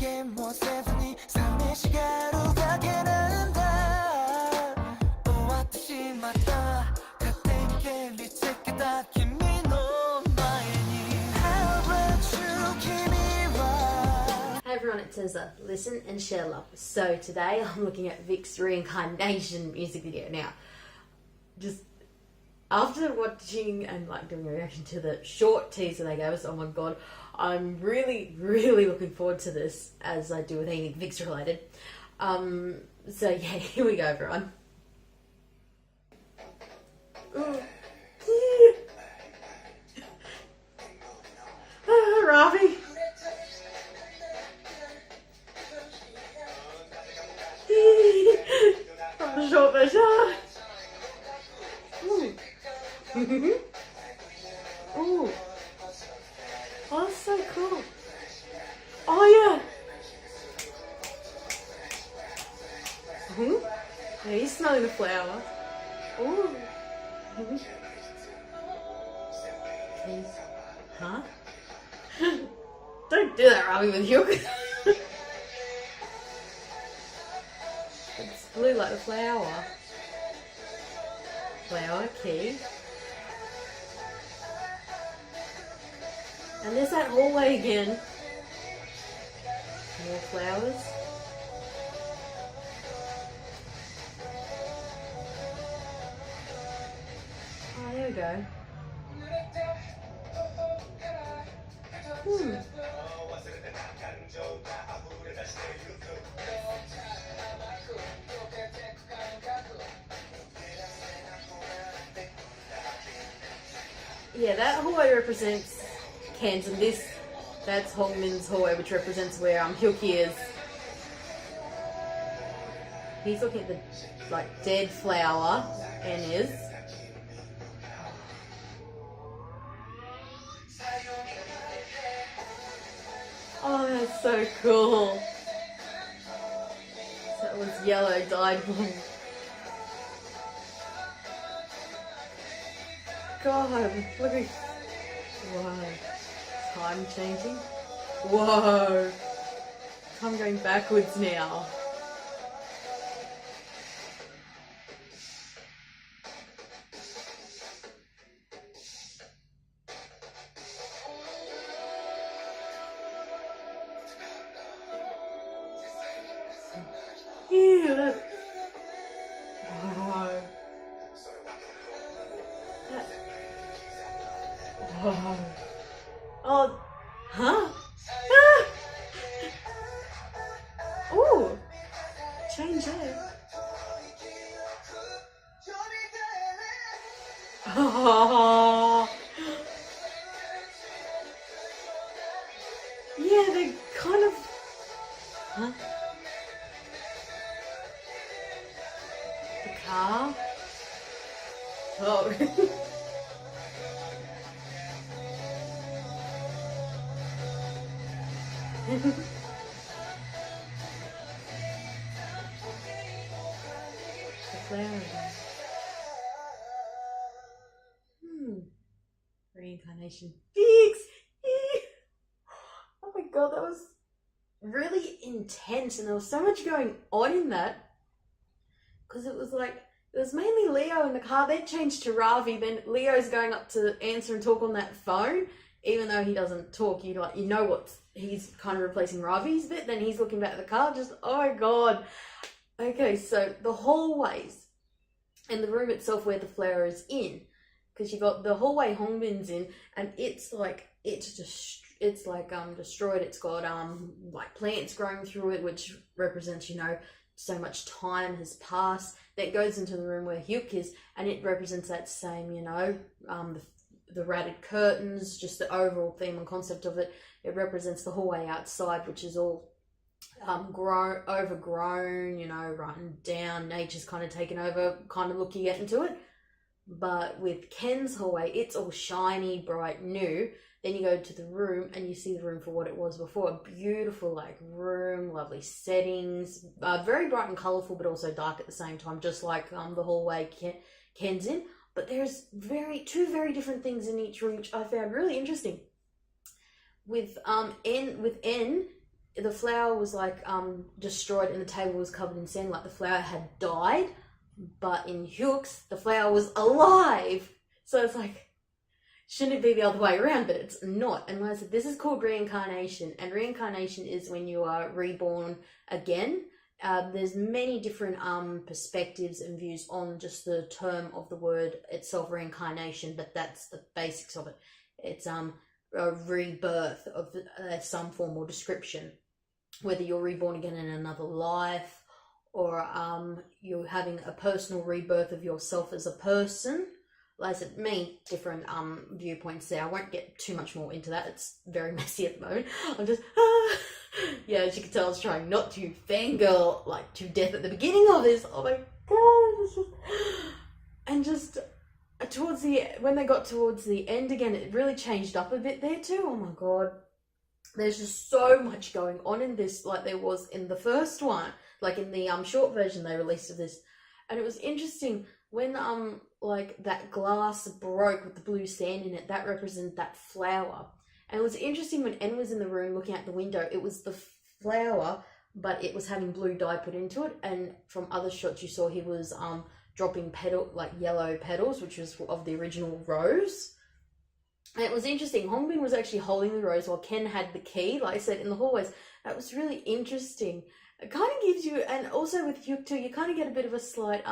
Hey everyone, it says listen and share love. So today I'm looking at Vixx Reincarnation music video. Now, just after watching and like doing a reaction to the short teaser they gave us, oh my god, I'm really looking forward to this, as I do with anything Vixx related. So yeah, here we go everyone. Ravi. From the short version. Ooh. Ooh. Oh, that's so cool. Oh yeah. Yeah, he's smelling the flower. Ooh. Huh? Don't do that, Ravi, with you. It's blue like the flower. Flower, key. And there's that hallway again. More flowers. Oh, there we go. Yeah, that hallway represents Ken's, and that's Hongmin's hallway, which represents where Hyuki is. He's looking at the dead flower and is. Oh, that's so cool. That was yellow dyed. God, look at. Whoa. Time changing. Whoa. Time going backwards now. Ew, that. Whoa. Whoa. Oh, huh? Ah! Ooh, change it. Oh. Yeah, they kind of. Huh? The car. Oh. The flower. Reincarnation. Vixx! Oh my god, that was really intense, and there was so much going on in that. Because it was mainly Leo in the car, then changed to Ravi, then Leo's going up to answer and talk on that phone. Even though he doesn't talk, you know what he's kind of replacing Ravi's bit. Then he's looking back at the car, just oh my god. Okay, so the hallways and the room itself where the flower is in, because you got the hallway Hongmin's in, and it's destroyed. It's got plants growing through it, which represents so much time has passed. That goes into the room where Hyuk is, and it represents that same the ratted curtains, just the overall theme and concept of it. It represents the hallway outside, which is all overgrown, run down. Nature's kind of taken over, kind of looking into it. But with Ken's hallway, it's all shiny, bright, new. Then you go to the room and you see the room for what it was before. A beautiful room, lovely settings, very bright and colourful, but also dark at the same time, just like the hallway Ken's in. But there's two very different things in each room, which I found really interesting. With N, the flower was like destroyed and the table was covered in sand, like the flower had died. But in Hooks, the flower was alive. So it's like, shouldn't it be the other way around? But it's not. And like I said, this is called reincarnation, and reincarnation is when you are reborn again. There's many different perspectives and views on just the term of the word itself, reincarnation, but that's the basics of it. It's a rebirth of some form or description, whether you're reborn again in another life, or you're having a personal rebirth of yourself as a person. Like I said, many different viewpoints there. I won't get too much more into that. It's very messy at the moment. I'm just, yeah, as you can tell, I was trying not to fangirl like to death at the beginning of this. Oh my god, and just towards when they got towards the end again, it really changed up a bit there too. Oh my god, there's just so much going on in this, like there was in the first one, like in the short version they released of this. And it was interesting when like that glass broke with the blue sand in it, that represented that flower. And it was interesting when N was in the room looking out the window, it was the flower, but it was having blue dye put into it. And from other shots you saw he was dropping yellow petals, which was of the original rose. And it was interesting, Hongbin was actually holding the rose while Ken had the key, like I said, in the hallways. That was really interesting. It kind of gives you, and also with Hyuk too, you kind of get a bit of a slight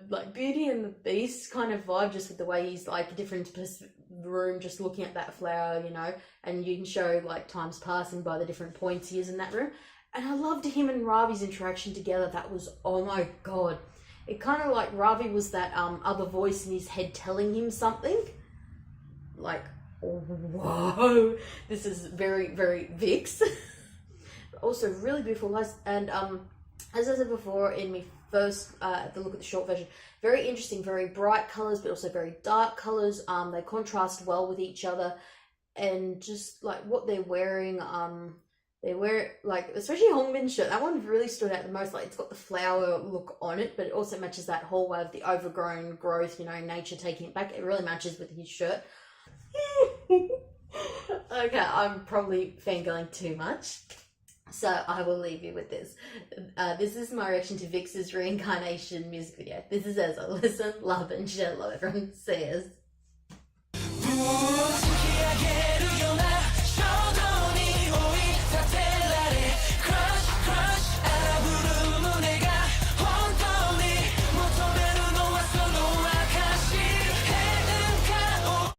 like Beauty and the Beast kind of vibe, just with the way he's like different room, just looking at that flower, you know, and you can show like times passing by the different points he is in that room. And I loved him and Ravi's interaction together. That was, oh my god, it kind of like Ravi was that other voice in his head telling him something, like, whoa, this is very, very Vixx. Also really beautiful, and as I said before in my first the look at the short version, very interesting, very bright colors, but also very dark colors. They contrast well with each other, and just like what they're wearing, they wear, like, especially Hongbin's shirt, that one really stood out the most. Like, it's got the flower look on it, but it also matches that hallway of the overgrown growth, you know, nature taking it back. It really matches with his shirt. Okay, I'm probably fangirling too much, so I will leave you with this. This is my reaction to Vixx's Reincarnation music video. This is as I listen, love, and share love, everyone says.